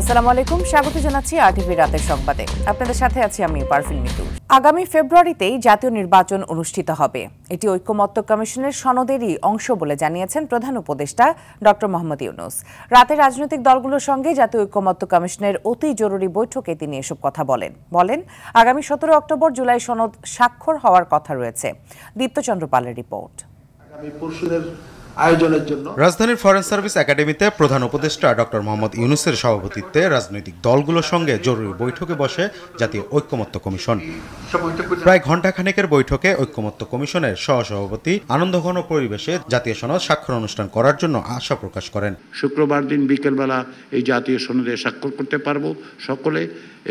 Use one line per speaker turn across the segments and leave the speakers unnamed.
আসসালামু আলাইকুম, স্বাগত জানাচ্ছি আরটিভি রাতের সংবাদে। আপনাদের সাথে আছি আমি পারভিন মিতু। আগামী ফেব্রুয়ারিতেই জাতীয় নির্বাচন অনুষ্ঠিত হবে। এটি ঐকমত্য কমিশনের সনদেরই অংশ বলে জানিয়েছেন প্রধান উপদেষ্টা ডক্টর মোহাম্মদ ইউনূস। রাতে রাজনৈতিক দলগুলোর সঙ্গে জাতীয় ঐকমত্য কমিশনের অতি জরুরি বৈঠকে তিনি এসব কথা বলেন আগামী 17 অক্টোবর জুলাই সনদ স্বাক্ষর হওয়ার কথা রয়েছে। দীপ্তচন্দ্র পালের রিপোর্ট।
রাজধানীর ফরেন সার্ভিস একাডেমিতে প্রধান উপদেষ্টা ডক্টর মোহাম্মদ ইউনূসের সভাপতিত্বে রাজনৈতিক দলগুলোর সঙ্গে জরুরি বৈঠকে বসে জাতীয় ঐকমত্য কমিশন। প্রায় ঘণ্টাখানেকের বৈঠকে ঐকমত্য কমিশনের সহসভাপতি আনন্দঘন পরিবেশে জাতীয় সনদ স্বাক্ষর অনুষ্ঠান করার জন্য আশা প্রকাশ করেন।
শুক্রবার দিন বিকেলবেলা এই জাতীয় সনদে স্বাক্ষর করতে পারবো সকলে,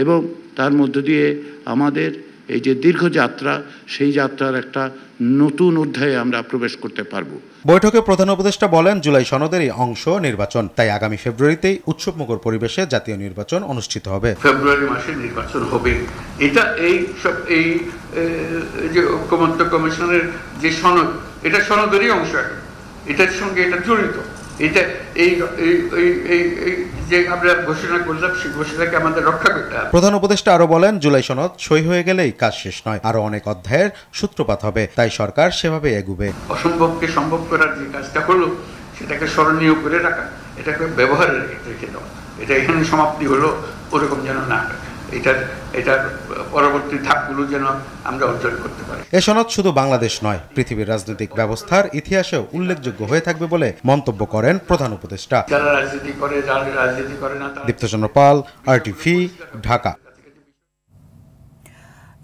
এবং তার মধ্য দিয়ে আমাদের এই যে দীর্ঘ যাত্রা, সেই যাত্রার একটা নতুন অধ্যায়ে আমরা প্রবেশ করতে পারবো।
বৈঠকে প্রধান উপদেষ্টা বলেন, জুলাই সনদেরই অংশ নির্বাচন, তাই আগামী ফেব্রুয়ারিতেই উৎসবমুখর পরিবেশে জাতীয় নির্বাচন অনুষ্ঠিত হবে।
ফেব্রুয়ারি মাসে নির্বাচন হবে। এটা এই যে ঐকমত্য কমিশনের যে সনদ, এটা সনদেরই অংশ, এটার সঙ্গে এটা জড়িত। এটা এই যে আমরা ঘোষণা করলাম, সেই ঘোষণাকে আমাদের রক্ষা করতে হবে।
প্রধান উপদেষ্টা আরো বলেন, জুলাই সনদ সই হয়ে গেলেই কাজ শেষ নয়, আরো অনেক অধ্যায়ের সূত্রপাত হবে, তাই সরকার সেভাবে এগুবে।
অসম্ভবকে সম্ভব করার যে কাজটা হলো, সেটাকে স্মরণীয় করে রাখা, এটাকে ব্যবহারে রেখে দেওয়া, এটা এখানে সমাপ্তি হলো ওরকম যেন না হয়। এটার পরবর্তী ধাপগুলো যেন আমরা অর্জন করতে পারি।
এ সনদ শুধু বাংলাদেশ নয়, পৃথিবীর রাজনৈতিক ব্যবস্থার ইতিহাসেও উল্লেখযোগ্য হয়ে থাকবে বলে মন্তব্য করেন প্রধান উপদেষ্টা।
যারা রাজনীতি করে, যারা রাজনীতি করে না।
Diptachandra Pal, RTV, Dhaka.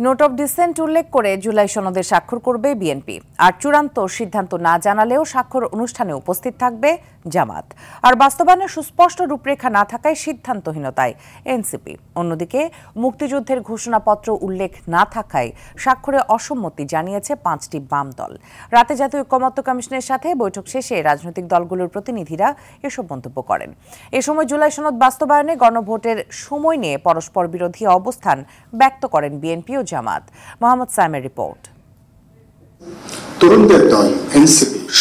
Note of dissent উল্লেখ করে জুলাই সনদে স্বাক্ষর করবে বিএনপি। আর চূড়ান্ত সিদ্ধান্ত না জানালেও স্বাক্ষর অনুষ্ঠানে উপস্থিত থাকবে জামাত। আর বাস্তবায়নের সুস্পষ্ট রূপরেখা না থাকায় সিদ্ধান্তহীনতায় এনসিপি। অন্যদিকে মুক্তিযুদ্ধের ঘোষণাপত্র উল্লেখ না থাকায় স্বাক্ষরে অসম্মতি জানিয়েছে 5টি বাম দল। রাতে জাতীয় ঐকমত্য কমিশনের সাথে বৈঠক শেষে রাজনৈতিক দলগুলোর প্রতিনিধিরা এসব মন্তব্য করেন। এ সময় জুলাই সনদ বাস্তবায়নে গণভোটের সময় নিয়ে পরস্পর বিরোধী অবস্থান ব্যক্ত করেন বিএনপি ও জামাত। মোহাম্মদ সাইমের রিপোর্ট।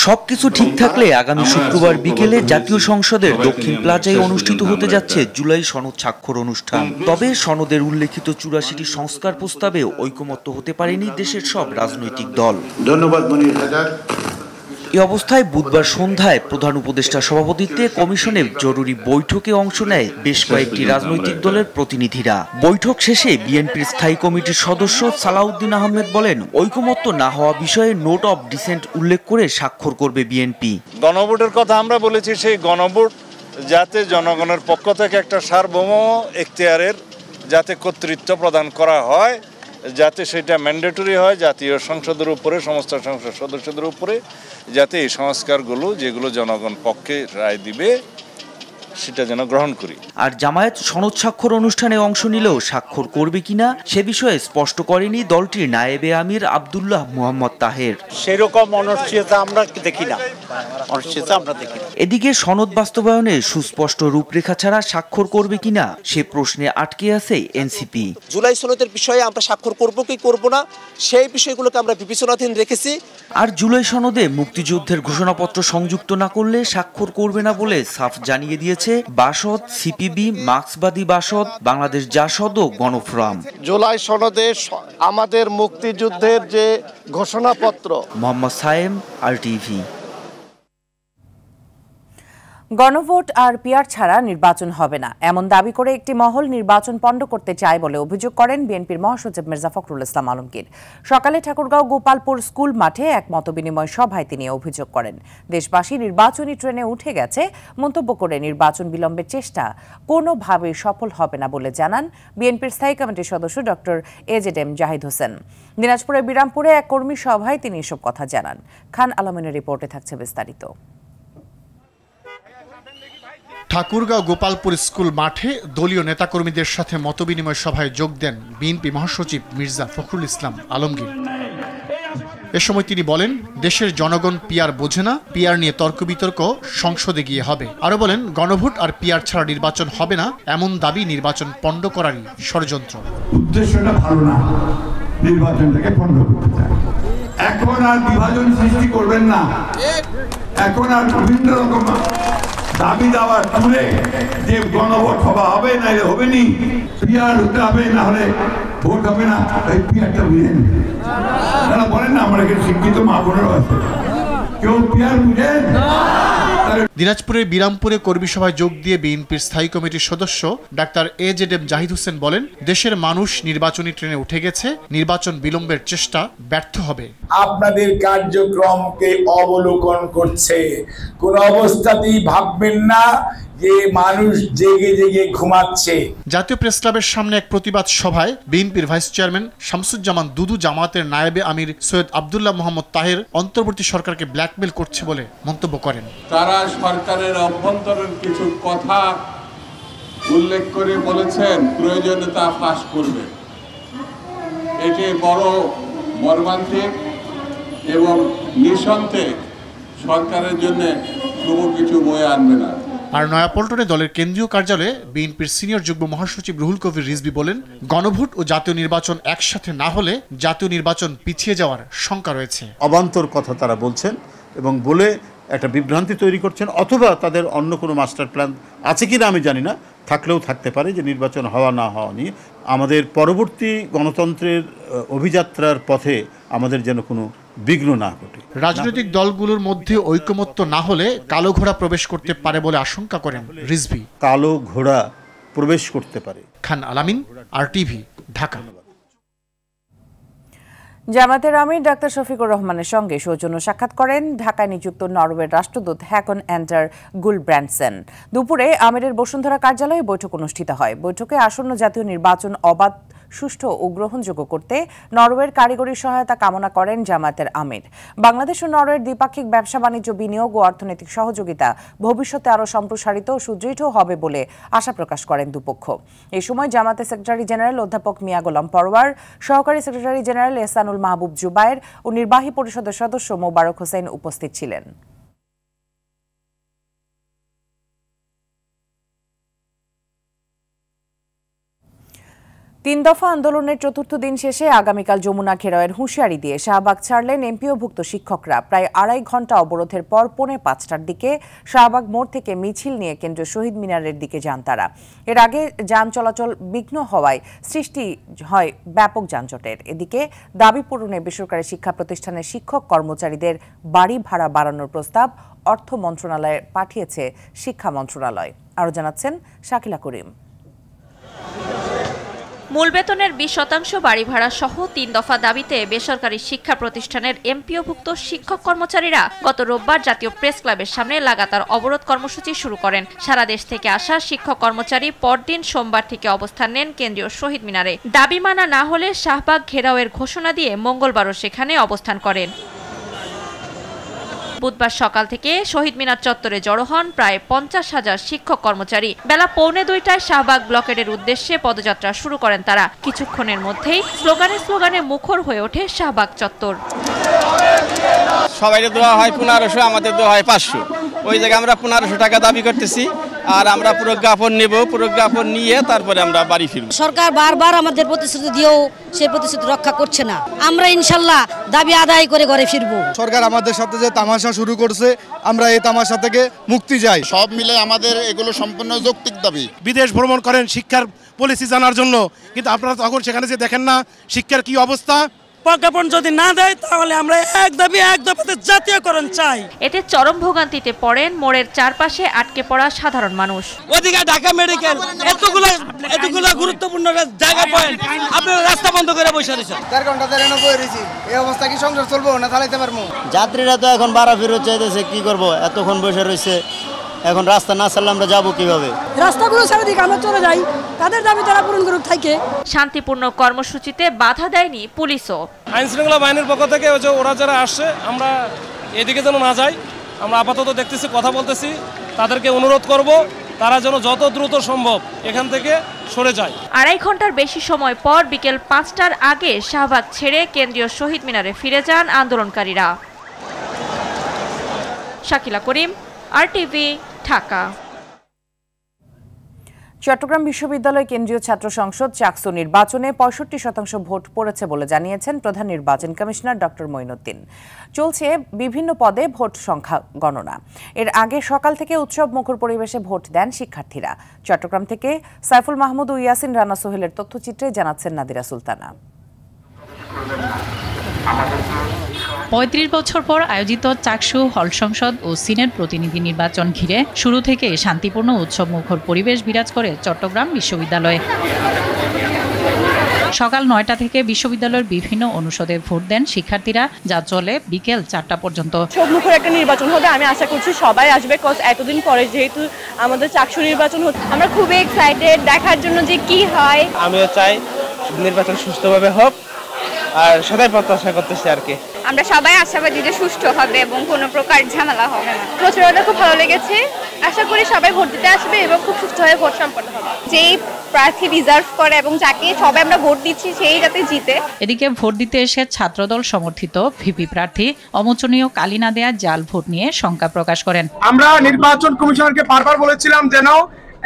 সবকিছু ঠিক থাকলে আগামী শুক্রবার বিকেলে জাতীয় সংসদের দক্ষিণ প্লাজায় অনুষ্ঠিত হতে যাচ্ছে জুলাই সনদ স্বাক্ষর অনুষ্ঠান। তবে সনদের উল্লেখিত 84টি সংস্কার প্রস্তাবেও ঐকমত্য হতে পারেনি দেশের সব রাজনৈতিক দল।
ধন্যবাদ মনির হায়দার।
এ অবস্থায় বুধবার সন্ধ্যায় প্রধান উপদেষ্টার সভাপতিত্বে কমিশনের জরুরি বৈঠকে অংশ নেয় বেশ কয়েকটি রাজনৈতিক দলের প্রতিনিধিরা। বৈঠক শেষে বিএনপির স্থায়ী কমিটির সদস্য সালাউদ্দিন আহমেদ বলেন, ঐকমত্য না হওয়া বিষয়ে নোট অব ডিসেন্ট উল্লেখ করে স্বাক্ষর করবে বিএনপি।
গণভোটের কথা আমরা বলেছি, সেই গণভোট যাতে জনগণের পক্ষ থেকে একটা সার্বভৌম এখতিয়ারের যাতে কর্তৃত্ব প্রদান করা হয়, যাতে সেটা ম্যান্ডেটরি হয় জাতীয় সংসদের উপরে, সমস্ত সংসদ সদস্যদের উপরে, যাতে এই সংস্কারগুলো যেগুলো জনগণ পক্ষে রায় দিবে সেটা যেন গ্রহণ করি।
আর জামায়াত সনদ স্বাক্ষর অনুষ্ঠানে অংশ নিলেও স্বাক্ষর করবে কিনা সে বিষয়ে স্পষ্ট করেনি দলটির নায়েবে আমির আব্দুল্লাহ মুহাম্মদ তাহের।
সেরকম অনিশ্চয়তা আমরা দেখি না।
এদিকে সনদ বাস্তবায়নে সুস্পষ্ট রূপরেখা ছাড়া স্বাক্ষর করবে কিনা সে প্রশ্নে আটকে আছে এনসিপি।
জুলাই সনদের বিষয়ে আমরা স্বাক্ষর করব কি করব না, সেই বিষয়গুলোকে আমরা বিবেচনাধীন রেখেছি।
আর জুলাই সনদে মুক্তিযুদ্ধের ঘোষণাপত্র সংযুক্ত না করলে স্বাক্ষর করবে না বলে সাফ জানিয়ে দিয়েছে বাসদ, সিপিবি, মার্ক্সবাদী বাসদ, বাংলাদেশ জাসদ ও গণফোরাম।
জুলাই সনদে আমাদের মুক্তিযুদ্ধের যে ঘোষণাপত্র।
মোহাম্মদ সায়েম, আরটিভি।
গণভোট আর পিআর ছাড়া নির্বাচন হবে না এমন দাবি করে একটি মহল নির্বাচন পণ্ড করতে চায় বলে অভিযোগ করেন বিএনপির মহাসচিব মির্জা ফখরুল ইসলাম আলমগীর। সকালে ঠাকুরগাঁও গোপালপুর স্কুল মাঠে এক মতবিনিময় সভায় তিনি অভিযোগ করেন, দেশবাসী নির্বাচনী ট্রেনে উঠে গেছে মন্তব্য করে নির্বাচন বিলম্বের চেষ্টা কোনোভাবেই সফল হবে না বলে জানান বিএনপির স্থায়ী কমিটির সদস্য ডক্টর এজেডএম জাহিদ হোসেন। দিনাজপুরের বিরামপুরে এক কর্মী সভায় তিনি এসব কথা জানান। খান আলমিনের রিপোর্টে থাকছে বিস্তারিত।
ঠাকুরগাঁও গোপালপুর স্কুল মাঠে দলীয় নেতাকর্মীদের সাথে মতবিনিময় সভায় যোগ দেন বিএনপি মহাসচিব মির্জা ফখরুল ইসলাম আলমগীর। এ সময় তিনি বলেন, দেশের জনগণ পিআর বোঝে না, পিআর নিয়ে তর্ক বিতর্ক সংসদে গিয়ে হবে। আরো বলেন, গণভোট আর পিআর ছাড়া নির্বাচন হবে না এমন দাবি নির্বাচন পণ্ড করারই ষড়যন্ত্র।
উদ্দেশ্যটা ভালো না, নির্বাচনটাকে পণ্ড করতে চায়। এখন আর বিভাজন সৃষ্টি করবেন না, এখন আর বিভিন্ন রকম দাবি দাওয়া শুনে যে গণভোট হবে নাহলে হবে নি, পিয়ার হতে হবে, না হলে ভোট হবে না। এই পিয়ারটা বুঝেন তারা বলেন না, আমরা এখানে শিক্ষিত মা বোনেরও আছে, কেউ পিয়ার বুঝেন।
দিনাজপুরের বিরামপুরে কর্মী সভায় যোগ দিয়ে বিএনপির স্থায়ী কমিটির সদস্য ডাক্তার AZM জাহিদ হোসেন বলেন, দেশের মানুষ নির্বাচনী ট্রেনে উঠে গেছে, নির্বাচন বিলম্বের চেষ্টা ব্যর্থ হবে।
আপনাদের কার্যক্রমকে অবলোকন করছে, কোন অবস্থাতেই ভাববেন না যে মানুষ জেগে জেগে ঘুমাচ্ছে।
জাতীয় প্রেস ক্লাবের সামনে এক প্রতিবাদ সভায় বিএনপির ভাইস চেয়ারম্যান শামসুজ্জামান দুদু জামায়াতের নায়েবে আমির সৈয়দ আব্দুল্লাহ মোহাম্মদ তাহের অন্তর্বর্তী সরকারকে ব্ল্যাকমেল করছে বলে মন্তব্য করেন।
তারা সরকারের অভ্যন্তরীণ কিছু কথা উল্লেখ করে বলেছেন প্রয়োজনে তা ফাঁস করবে। এটি বড় মর্মান্তিক এবং নিঃসন্দেহে সরকারের জন্য শুভ কিছু বয়ে আনবে না।
আর নয়াপল্টনে দলের কেন্দ্রীয় কার্যালয়ে বিএনপির সিনিয়র যুগ্ম মহাসচিব রুহুল কবির রিজভী বলেন, গণভোট ও জাতীয় নির্বাচন একসাথে না হলে জাতীয় নির্বাচন পিছিয়ে যাওয়ার শঙ্কা রয়েছে।
অবান্তর কথা তারা বলছেন এবং বলে একটা বিভ্রান্তি তৈরি করছেন, অথবা তাদের অন্য কোনো মাস্টার প্ল্যান আছে কিনা আমি জানি না, থাকলেও থাকতে পারে যে নির্বাচন হওয়া না হওয়া নিয়ে আমাদের পরবর্তী গণতন্ত্রের অভিযাত্রার পথে আমাদের যেন কোনো বিঘ্ন না ঘটে।
রাজনৈতিক দলগুলোর মধ্যে ঐকমত্য না হলে কালো ঘোড়া প্রবেশ করতে পারে বলে আশঙ্কা করেন রিজভী।
কালো ঘোড়া প্রবেশ করতে পারে।
খান আলামিন, RTV, ঢাকা।
জামায়াতের আমির ডাক্তার শফিকুর রহমানের সঙ্গে সৌজন্য সাক্ষাৎ করেন ঢাকায় নিযুক্ত নরওয়ের রাষ্ট্রদূত হ্যাকন অ্যান্ডার গুলব্র্যান্ডসেন। দুপুরে আমিরের বসুন্ধরা কার্যালয়ে বৈঠক অনুষ্ঠিত হয়। বৈঠকে আসন্ন জাতীয় নির্বাচন অবাধ, সুষ্ঠু ও গ্রহণযোগ্য করতে নরওয়ের কারিগরি সহায়তা কামনা করেন জামায়াতের আমির। বাংলাদেশ ও নরওয়ের দ্বিপাক্ষিক ব্যবসা বাণিজ্য, বিনিয়োগ ও অর্থনৈতিক সহযোগিতা ভবিষ্যতে আরও সম্প্রসারিত ও সুদৃঢ় হবে বলে আশা প্রকাশ করেন দুপক্ষ। এই সময় জামায়াতের সেক্রেটারি জেনারেল অধ্যাপক মিয়া গোলাম পরওয়ার, সহকারী সেক্রেটারি জেনারেল এহসানুল মাহবুব জুবায়ের ও নির্বাহী পরিষদের সদস্য মোবারক হোসেন উপস্থিত ছিলেন। 3 দফা আন্দোলনের চতুর্থ দিন শেষে আগামীকাল যমুনা ঘেরাওয়ের হুঁশিয়ারি দিয়ে শাহবাগ ছাড়লেন এমপিওভুক্ত শিক্ষকরা। প্রায় 2.5 ঘন্টা অবরোধের পর 4:45টার দিকে শাহবাগ মোড় থেকে মিছিল নিয়ে কেন্দ্রীয় শহীদ মিনারের দিকে যান তারা। এর আগে যান চলাচল বিঘ্ন হওয়ায় সৃষ্টি হয় ব্যাপক যানজটের। এদিকে দাবি পূরণে বেসরকারি শিক্ষা প্রতিষ্ঠানের শিক্ষক কর্মচারীদের বাড়ি ভাড়া বাড়ানোর প্রস্তাব অর্থ মন্ত্রণালয়ে পাঠিয়েছে শিক্ষা মন্ত্রণালয়। আরও জানাচ্ছেন শাকিলা করিম।
মূল বেতনের 20% বাড়ি ভাড়া সহ 3 দফা দাবিতে বেসরকারি শিক্ষা প্রতিষ্ঠানের এমপিওভুক্ত শিক্ষক কর্মচারীরা গত রোববার জাতীয় প্রেস ক্লাবের সামনে লাগাতার অবরোধ কর্মসূচি শুরু করেন। সারা দেশ থেকে আসা শিক্ষক কর্মচারী পরদিন সোমবার থেকে অবস্থান নেন কেন্দ্রীয় শহীদ মিনারে। দাবি মানা না হলে শাহবাগ ঘেরাওয়ের ঘোষণা দিয়ে মঙ্গলবারও সেখানে অবস্থান করেন। বুধবার সকাল থেকে শহীদ মিনার চত্বরে জড়ো হন প্রায় 50,000 শিক্ষক কর্মচারী। বেলা 1:45টায় শাহবাগ ব্লকেডের উদ্দেশ্যে পদযাত্রা শুরু করেন তারা। কিছুক্ষণের মধ্যেই স্লোগানে মুখর হয়ে ওঠে শাহবাগ চত্বর।
সবাই দেওয়া হয় 1500, আমাদের দেওয়া হয় 500। ওই জায়গায় আমরা 1500 টাকা দাবি করতেছি, আর আমরা প্রজ্ঞাপন নেব, প্রজ্ঞাপন নিয়ে তারপরে আমরা বাড়ি ফিরব।
সরকার বারবার আমাদের প্রতিশ্রুতি দিয়েও সেই প্রতিশ্রুতি রক্ষা করছে না। আমরা ইনশাল্লাহ দাবি আদায় করে ঘরে ফিরব।
সরকার আমাদের সাথে যে তামাশা শুরু করছে, আমরা এই তামাশা থেকে মুক্তি চাই।
সব মিলে আমাদের এগুলো সম্পূর্ণ যৌক্তিক দাবি।
বিদেশ ভ্রমণ করেন শিক্ষার পলিসি জানার জন্য, কিন্তু আপনারা তখন সেখানে যে দেখেন না শিক্ষার কি অবস্থা।
প্রজ্ঞাপন যদি না দেয় তাহলে আমরা এক দফাতে জাতীয়করণ চাই।
এতে চরম ভোগান্তিতে পড়েন মোড়ের চারপাশে আটকে পড়া সাধারণ মানুষ।
ওদিকে ঢাকা মেডিকেল এতগুলো গুরুত্বপূর্ণ জায়গা পয়েন্ট, আপনারা রাস্তা বন্ধ করে বসে রয়েছেন।
4 ঘন্টা ধরে বসে রয়েছি, এই অবস্থা কি সংসার চলবো না চালাইতে পারবো?
যাত্রীরা তো এখন বাড়া ফেরত চাইতেছে, কি করব, এতক্ষণ বসে রয়েছে, এখন রাস্তা না ছাড়লে আমরা যাবো কিভাবে?
রাস্তাগুলো ছেড়ে দিকে আমরা চলে যাই, তাদের দাবি তারা পূরণ করুক থাকে।
শান্তিপূর্ণ কর্মসূচিতে বাধা দেয়নি পুলিশও।
আইন শৃঙ্খলা বাহিনীর পক্ষ থেকে ওরা যারা আসছে, আমরা এদিকে যেন না যাই, আমরা আপাতত দেখতেছি, কথা বলতেছি, তাদেরকে অনুরোধ করব তারা যেন যত দ্রুত সম্ভব এখান থেকে সরে যায়।
2.5 ঘন্টার বেশি সময় পর বিকেল 5টার আগে শাহবাগ ছেড়ে কেন্দ্রীয় শহীদ মিনারে ফিরে যান আন্দোলনকারীরা। শাকিলা করিম, RTV, ঢাকা।
চট্টগ্রাম বিশ্ববিদ্যালয় কেন্দ্রীয় ছাত্র সংসদ চাকসু নির্বাচনে ৬৫% ভোট পড়েছে বলে জানিয়েছেন প্রধান নির্বাচন কমিশনার ডক্টর মঈনুদ্দিন। চলছে বিভিন্ন পদে ভোট সংখ্যা গণনা। এর আগে সকাল থেকে উৎসব মুখর পরিবেশে ভোট দেন শিক্ষার্থীরা। চট্টগ্রাম থেকে সাইফুল মাহমুদ ও ইয়াসিন রানা সোহেলের তথ্যচিত্রে জানাচ্ছেন নাদিরা সুলতানা।
৩৫ বছর পর আয়োজিত চাকসু, হল সংসদ ও সিনেট প্রতিনিধি নির্বাচন ঘিরে শুরু থেকে শান্তিপূর্ণ উৎসব মুখর পরিবেশ বিরাজ করে চট্টগ্রাম বিশ্ববিদ্যালয়ে। সকাল ৯টা থেকে বিশ্ববিদ্যালয়ের বিভিন্ন অনুষদে ভোট দেন শিক্ষার্থীরা, যা চলে বিকেল ৪টা পর্যন্ত।
মুখর একটা নির্বাচন হবে, আমি আশা করছি সবাই আসবে, কজ এতদিন পরে যেহেতু আমাদের চাকসু নির্বাচন হচ্ছে, আমরা খুবই এক্সাইটেড দেখার জন্য যে কি হয়।
আমিও চাই নির্বাচন সুষ্ঠুভাবে হোক, আর সবাই প্রত্যাশা করতেছি আর কি।
আমরা সবাই আশাবাদী যে সুষ্ঠু হবে এবং কোনো প্রকার ঝামেলা হবে না। প্রচারণা খুব ভালো লেগেছে, আশা করি সবাই ভোট দিতে আসবে এবং খুব সুষ্ঠুভাবে ভোট সম্পন্ন হবে। যেই প্রার্থী ডিজার্ভ করে এবং যাকে সবাই আমরা ভোট দিচ্ছি সেই যাতে জিতে।
এদিকে ভোট দিতে এসে ছাত্রদল সমর্থিত ভিপি প্রার্থী অমোচনীয় কালি না দেয়া জাল ভোট নিয়ে শঙ্কা প্রকাশ করেন।
আমরা নির্বাচন কমিশনারকে বারবার বলেছিলাম যেন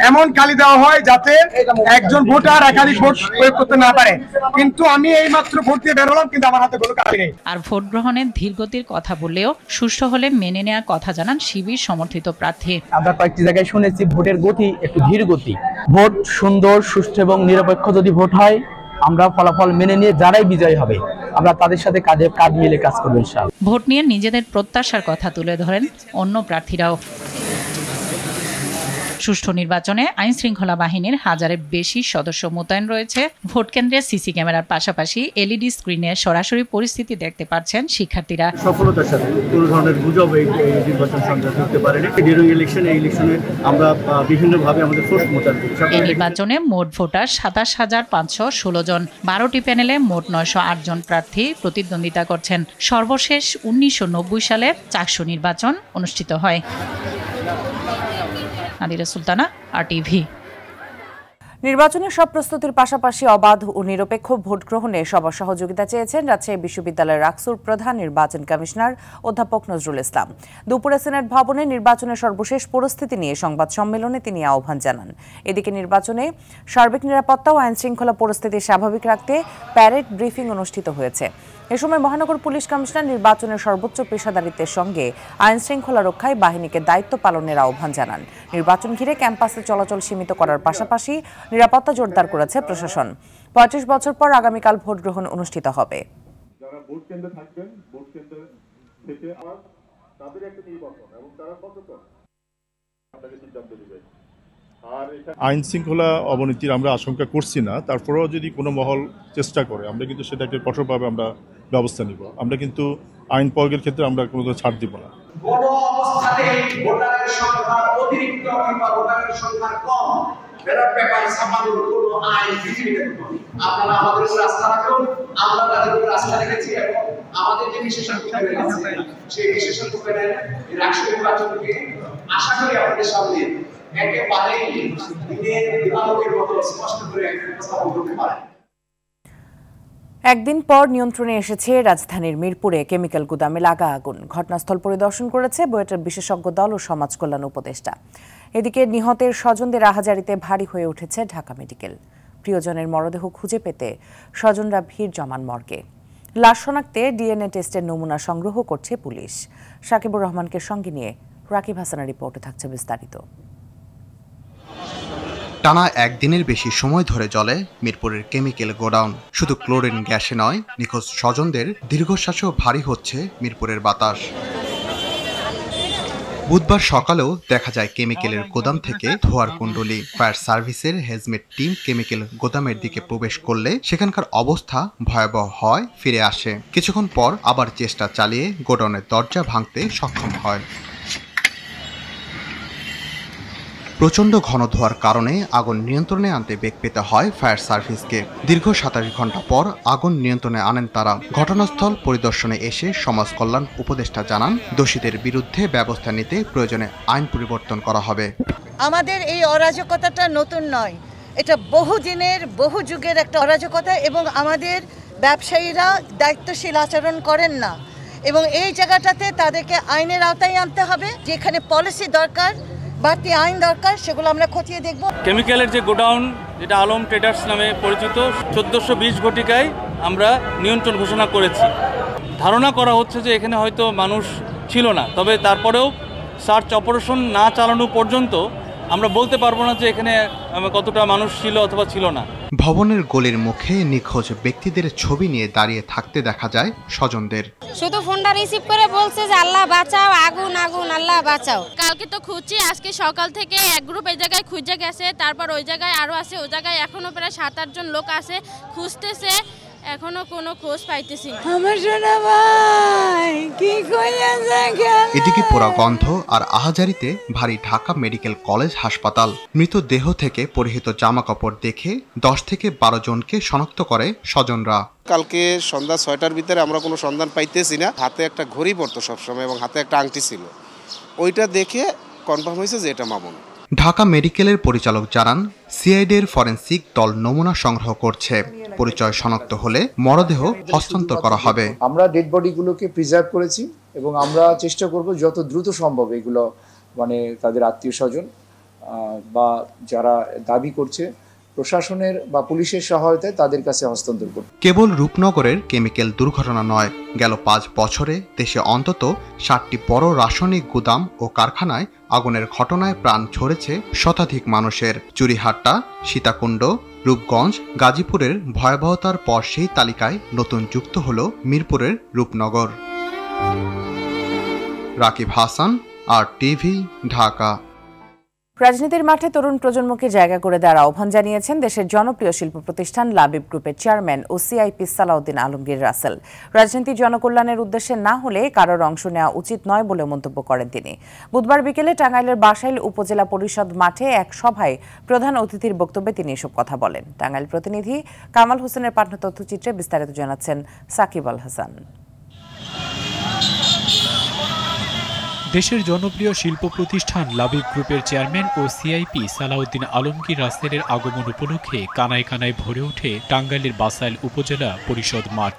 এমন কালি দেওয়া হয় যাতে একজন ভোটার একাধিক ভোট প্রয়োগ করতে না পারে, কিন্তু আমি এই মাত্র ভোট দিয়ে বেরোলাম, কিন্তু আমার হাতে কোনো কালি নেই।
আর ভোট গ্রহণের ধীরগতির কথা বললেও সুষ্ঠু হলে মেনে নেওয়ার কথা জানান শিবির সমর্থিত প্রার্থী।
আমরা কয়েকটি জায়গায় শুনেছি ভোটের গতি একটু ধীর গতি। ভোট সুন্দর, সুষ্ঠু এবং নিরপেক্ষ যদি ভোট হয়, আমরা ফলাফল মেনে নিয়ে যারাই বিজয়ী হবে আমরা তাদের সাথে কাঁধে কাঁধ মিলে কাজ করব ইনশাআল্লাহ।
ভোট নিয়ে নিজেদের প্রত্যাশার কথা তুলে ধরেন অন্য প্রার্থীরাও। সুষ্ঠু নির্বাচনে আইন শৃঙ্খলা বাহিনীর 1000-এর বেশি সদস্য মোতায়েন রয়েছে। ভোট কেন্দ্রে সিসি ক্যামেরার পাশাপাশি এলইডি স্ক্রিনে সরাসরি পরিস্থিতি দেখতে পাচ্ছেন শিক্ষার্থীরা।
সফলতার সাথে কোনো ধরনের গুজব এই নির্বাচন সংক্রান্ত হতে পারেনি। এই ইলেকশনে আমরা বিভিন্নভাবে আমাদের ফোর্স মোতায়েন করি।
এই নির্বাচনে মোট ভোটার 27,516 জন। 12টি প্যানেলে মোট 908 জন প্রার্থী প্রতিদ্বন্দ্বিতা করছেন। সর্বশেষ 1990 সালের চাকসু নির্বাচন অনুষ্ঠিত হয়। নাদিরা সুলতানা, RTV।
নির্বাচনের সব প্রস্তুতির পাশাপাশি অবাধ ও নিরপেক্ষ ভোট গ্রহণে সবার সহযোগিতা চেয়েছেন রাজশাহী বিশ্ববিদ্যালয়ের রাকসুর প্রধান নির্বাচন কমিশনার অধ্যাপক নজরুল ইসলাম। দুপুরে সিনেট ভবনে নির্বাচনের সর্বশেষ পরিস্থিতি নিয়ে সংবাদ সম্মেলনে তিনি আহ্বান জানান। এদিকে নির্বাচনে সার্বিক নিরাপত্তা ও আইন শৃঙ্খলা পরিস্থিতি স্বাভাবিক রাখতে প্যারেড ব্রিফিং অনুষ্ঠিত হয়েছে। এ সময় মহানগর পুলিশ কমিশনার নির্বাচনের সর্বোচ্চ পেশাদারিত্বের সঙ্গে আইন শৃঙ্খলা রক্ষায় বাহিনীকে দায়িত্ব পালনের আহ্বান জানান। নির্বাচন ঘিরে ক্যাম্পাসে চলাচল সীমিত করার পাশাপাশি নিরাপত্তা জোরদার করেছে প্রশাসন। 35 বছর পর আগামীকাল ভোট গ্রহণ অনুষ্ঠিত হবে।
যারা ভোট কেন্দ্রে থাকবেন, ভোট কেন্দ্রে থেকে তাদের একটা নির্বাচন এবং তারা সচেতন আপনাকে সিদ্ধান্ত নেবে। আইন শৃঙ্খলা অবনতির আমরা আশঙ্কা করছি না, তারপরেও যদি কোনো মহল চেষ্টা করে আমরা কিন্তু সেটাকে কঠোরভাবে আমরা ব্যবস্থা নিব। আমরা কিন্তু আইন প্রয়োগের ক্ষেত্রে আমরা কোনো ছাড় দিব না।
বড় অবস্থাতে ভোটারের সংখ্যা অতিরিক্ত কিংবা ভোটারের সংখ্যা কম ব্যালট পেপার ছাপানোর কোনো আইন পৃথিবীতে নেই। আপনারা আমাদের উপর আস্থা রাখুন, আমরা তাদের উপর আস্থা রেখেছি এবং আমাদের যে বিশেষজ্ঞ প্যানেল আছে সেই বিশেষজ্ঞ প্যানেল এর রাষ্ট্রীয় নির্বাচনকে আশা করি আপনাদের সামনে একেবারেই দিনের আলোকের মতো স্পষ্ট করে উপস্থাপন করতে পারে।
একদিন পর নিয়ন্ত্রণে এসেছে রাজধানীর মিরপুরে কেমিক্যাল গুদামে লাগা আগুন। ঘটনাস্থল পরিদর্শন করেছে বুয়েটের বিশেষজ্ঞ দল ও সমাজ কল্যাণ উপদেষ্টা। এদিকে নিহতের স্বজনদের আহাজারিতে ভারী হয়ে উঠেছে ঢাকা মেডিকেল। প্রিয়জনের মরদেহ খুঁজে পেতে স্বজনরা ভিড় জমান মর্গে। লাশ শনাক্তে ডিএনএ টেস্টের নমুনা সংগ্রহ করছে পুলিশ। সাকিবুর রহমানকে সঙ্গে নিয়ে রাকিব হাসানের রিপোর্টে থাকছে বিস্তারিত।
টানা একদিনের বেশি সময় ধরে জ্বলে মিরপুরের কেমিক্যাল গোডাউন। শুধু ক্লোরিন গ্যাসে নয়, নিখোঁজ স্বজনদের দীর্ঘশ্বাসেও ভারী হচ্ছে মিরপুরের বাতাস। বুধবার সকালেও দেখা যায় কেমিক্যালের গোদাম থেকে ধোঁয়ার কুণ্ডলী। ফায়ার সার্ভিসের হেজমেট টিম কেমিক্যাল গোদামের দিকে প্রবেশ করলে সেখানকার অবস্থা ভয়াবহ হয় ফিরে আসে। কিছুক্ষণ পর আবার চেষ্টা চালিয়ে গোডাউনের দরজা ভাঙতে সক্ষম হয়। প্রচণ্ড ঘন ধোঁয়ার কারণে আগুন নিয়ন্ত্রণে আনতে বেগ পেতে হয় ফায়ার সার্ভিসকে। দীর্ঘ 27 ঘন্টা পর আগুন নিয়ন্ত্রণে আনেন তারা। ঘটনাস্থল পরিদর্শনে এসে সমাজ কল্যাণ উপদেষ্টা জানান, দোষীদের বিরুদ্ধে ব্যবস্থা নিতে প্রয়োজনে আইন পরিবর্তন করা হবে।
আমাদের এই অরাজকতাটা নতুন নয়, এটা বহুদিনের বহু যুগের একটা অরাজকতা এবং আমাদের ব্যবসায়ীরা দায়িত্বশীল আচরণ করেন না এবং এই জায়গাটাতে তাদেরকে আইনের আওতায় আনতে হবে। যেখানে পলিসি দরকার বাড়তি আইন দরকার, সেগুলো আমরা খতিয়ে দেখব।
কেমিক্যালের যে গোডাউন, যেটা আলম ট্রেডার্স নামে পরিচিত, 1420 ঘটিকায় আমরা নিয়ন্ত্রণ ঘোষণা করেছি। ধারণা করা হচ্ছে যে এখানে হয়তো মানুষ ছিল না, তবে তারপরেও সার্চ অপারেশন না চালানো পর্যন্ত আমরা বলতে পারবো না যে এখানে কতটা মানুষ ছিল অথবা ছিল না।
ভবনের গলির মুখে নিখোঁজ ব্যক্তিদের ছবি নিয়ে দাঁড়িয়ে থাকতে দেখা যায় স্বজনদের।
শুধু ফোনটা রিসিভ করে বলছে যে আল্লাহ বাঁচাও, আগুন আগুন, আল্লাহ বাঁচাও।
কালকে তো খুঁজছি, আজকে সকাল থেকে এক গ্রুপ এই জায়গায় খুঁজে গেছে, তারপর ওই জায়গায় আরো আছে, ওই জায়গায় এখনো প্রায় 7-8 জন লোক আছে, খুঁজতেছে, এখনো কোনো খোঁজ পাইতেছি না।
আমার সোনা ভাই কি কইয়াছে?
এদিকে পোড়া গন্ধ আর আহাজারিতে ভারী ঢাকা মেডিকেল কলেজ হাসপাতাল। মৃতদেহ থেকে পরিহিত জামা কাপড় দেখে 10 থেকে 12 জনকে শনাক্ত করে স্বজনরা।
কালকে সন্ধ্যা 6টার ভিতরে আমরা কোনো সন্ধান পাইতেছি না। হাতে একটা ঘড়ি পরতো সবসময় এবং হাতে একটা আংটি ছিল, ওইটা দেখে কনফার্ম হয়েছে যে এটা মামুন।
ঢাকা মেডিকেলের পরিচালক জানান, সিআইডির ফরেনসিক দল নমুনা সংগ্রহ করছে। পরিচয় শনাক্ত হলে মরদেহ হস্তান্তর করা হবে।
আমরা ডেড বডিগুলোকে প্রিজার্ভ করেছি এবং আমরা চেষ্টা করব যত দ্রুত সম্ভব এগুলো মানে তাদের আত্মীয় স্বজন বা যারা দাবি করছে প্রশাসনের বা পুলিশের সহায়তায় তাদের কাছে হস্তান্তর করবে।
কেবল রূপনগরের কেমিক্যাল দুর্ঘটনা নয়, গেল 5 বছরে দেশে অন্তত 7টি বড় রাসায়নিক গুদাম ও কারখানায় আগুনের ঘটনায় প্রাণ ঝরেছে শতাধিক মানুষের। চুরিহাট্টা, সীতাকুণ্ড, রূপগঞ্জ, গাজীপুরের ভয়াবহতার পর সেই তালিকায় নতুন যুক্ত হল মিরপুরের রূপনগর। রাকিব হাসান, RTV, ঢাকা।
রাজনীতির মাঠে তরুণ প্রজন্মকে জায়গা করে দেওয়ার আহ্বান জানিয়েছেন দেশের জনপ্রিয় শিল্প প্রতিষ্ঠান লাবিব গ্রুপের চেয়ারম্যান ও সিআইপি সালাউদ্দিন আলমগীর রাসেল। রাজনীতি জনকল্যাণের উদ্দেশ্যে না হলে কারোর অংশ নেওয়া উচিত নয় বলে মন্তব্য করেন তিনি। বুধবার বিকেলে টাঙ্গাইলের বাসাইল উপজেলা পরিষদ মাঠে এক সভায় প্রধান অতিথির বক্তব্যে তিনি এসব কথা বলেন। টাঙ্গাইল প্রতিনিধি কামাল হোসেনের পাঠ্য তথ্যচিত্রে বিস্তারিত জানাচ্ছেন সাকিব আল হাসান।
দেশের জনপ্রিয় শিল্প প্রতিষ্ঠান লাবিব গ্রুপের চেয়ারম্যান ও সিআইপি সালাউদ্দিন আলমগীর রাসেলের আগমন উপলক্ষে কানায় কানায় ভরে ওঠে টাঙ্গাইলের বাসাইল উপজেলা পরিষদ মাঠ।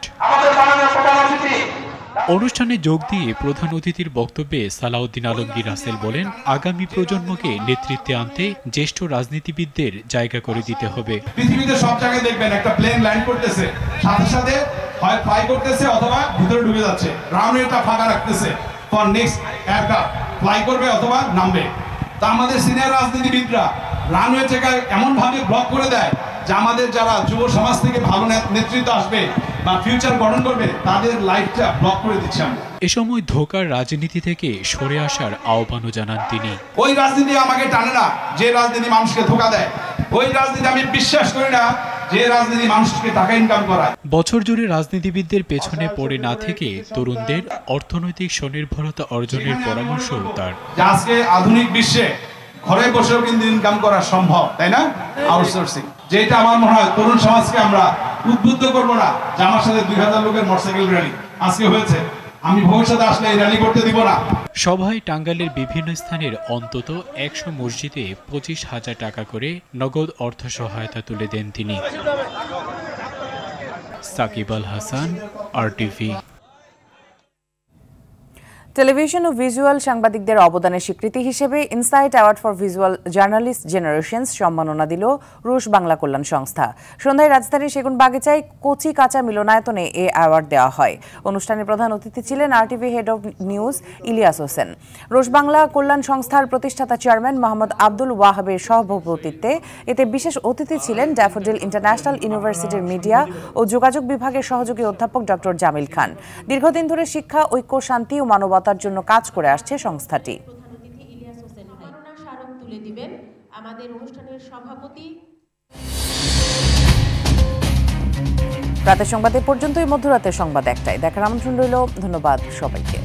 অনুষ্ঠানে যোগ দিয়ে প্রধান অতিথির বক্তব্যে সালাউদ্দিন আলমগীর রাসেল বলেন, আগামী প্রজন্মকে নেতৃত্বে আনতে জ্যেষ্ঠ রাজনীতিবিদদের জায়গা করে দিতে হবে।
পৃথিবীতে সব জায়গায় দেখবেন একটা প্লেন ল্যান্ড করতেছে, সাথে সাথে হয় ফ্লাই করতেছে অথবা ভিতরে ডুবে যাচ্ছে, রানওয়েটা ফাঁকা রাখতেছে ফর নেক্সট এয়ারক্রাফট ফ্লাই করবে অথবা নামবে। তা আমাদের সিনিয়র রাজনীতিবিদরা রানওয়ে থেকে এমন ভাবে ব্লক করে দেয় যে আমাদের যারা যুব সমাজ থেকে ভালো নেতৃত্ব আসবে বা ফিউচার গঠন করবে তাদের লাইফটা ব্লক করে দিচ্ছে।
এ সময় ধোঁকার রাজনীতি থেকে সরে আসার আহ্বানও জানান তিনি।
ওই রাজনীতি আমাকে টানে না যে রাজনীতি মানুষকে ধোঁকা দেয়, ওই রাজনীতি আমি বিশ্বাস করি না যে রাজনীতি মানুষকে টাকা ইনকাম করায়।
বছর জুড়ে রাজনীতিবিদদের পেছনে পড়ে না থেকে তরুণদের অর্থনৈতিক স্বনির্ভরতা অর্জনের পরামর্শ তার।
আজকে আধুনিক বিশ্বে ঘরে বসেও কিন্তু ইনকাম করা সম্ভব, তাই না? আউটসোর্সিং, যেটা আমার মনে হয় তরুণ সমাজকে আমরা উদ্বুদ্ধ করবো না যে আমার সাথে 2000 লোকের মোটরসাইকেল র্যালি আজকে হয়েছে, আমি ভবিষ্যতে আসলে এই র্যালি করতে দিব না।
সভায় টাঙ্গাইলের বিভিন্ন স্থানের অন্তত 100 মসজিদে 25,000 টাকা করে নগদ অর্থ সহায়তা তুলে দেন তিনি। সাকিব আল হাসান, RTV।
টেলিভিশন ও ভিজুয়াল সাংবাদিকদের অবদানের স্বীকৃতি হিসেবে insight award for visual journalist generations সম্মাননা দিল রুশ বাংলা কল্যাণ সংস্থা। সন্ধ্যায় রাজধানীর সেগুনবাগিচায় কচি কাঁচা মিলনায়তনে এ অ্যাওয়ার্ড দেওয়া হয়। অনুষ্ঠানে প্রধান অতিথি ছিলেন RTV head of news Ilias Hossain. রুশ বাংলা কল্যাণ সংস্থার প্রতিষ্ঠাতা চেয়ারম্যান মোহাম্মদ আব্দুল ওয়াহাবের সভাপতিত্বে এতে বিশেষ অতিথি ছিলেন ড্যাফোডিল ইন্টারন্যাশনাল ইউনিভার্সিটির মিডিয়া ও যোগাযোগ বিভাগের সহযোগী অধ্যাপক ডক্টর জামিল খান। দীর্ঘদিন ধরে শিক্ষা, ঐক্য, শান্তি ও মানবতার জন্য কাজ করে আসছে সংস্থাটি। রাতের সংবাদ এ পর্যন্তই। মধ্যরাতের সংবাদ 1টায় দেখার আমন্ত্রণ রইল। ধন্যবাদ সবাইকে।